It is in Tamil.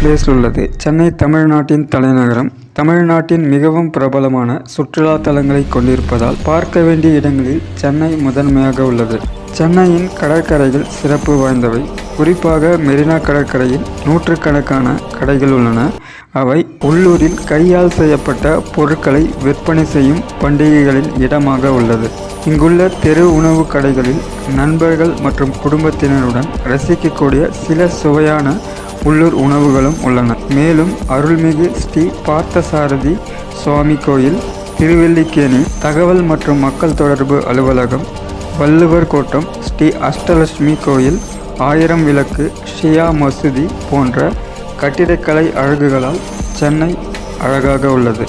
பிளேஸில் உள்ளது. சென்னை தமிழ்நாட்டின் தலைநகரம். தமிழ்நாட்டின் மிகவும் பிரபலமான சுற்றுலா தலங்களை கொண்டிருப்பதால் பார்க்க வேண்டிய இடங்களில் சென்னை முதன்மையாக உள்ளது. சென்னையின் கடற்கரைகள் சிறப்பு வாய்ந்தவை. குறிப்பாக மெரினா கடற்கரையில் நூற்றுக்கணக்கான கடைகள் உள்ளன. அவை உள்ளூரில் கையால் செய்யப்பட்ட பொருட்களை விற்பனை செய்யும் பண்டிகைகளின் இடமாக உள்ளது. இங்குள்ள தெரு உணவு கடைகளில் நண்பர்கள் மற்றும் குடும்பத்தினருடன் ரசிக்கக்கூடிய சில சுவையான உள்ளூர் உணவுகளும் உள்ளன. மேலும் அருள்மிகு ஸ்ரீ பார்த்தசாரதி சுவாமி கோயில், திருவல்லிக்கேணி தகவல் மற்றும் மக்கள் தொடர்பு அலுவலகம், வள்ளுவர் கோட்டம், ஸ்ரீ அஷ்டலட்சுமி கோயில், 1000 விளக்கு, ஷியா மசூதி போன்ற கட்டிடக்கலை அழகுகளால் சென்னை அழகாக உள்ளது.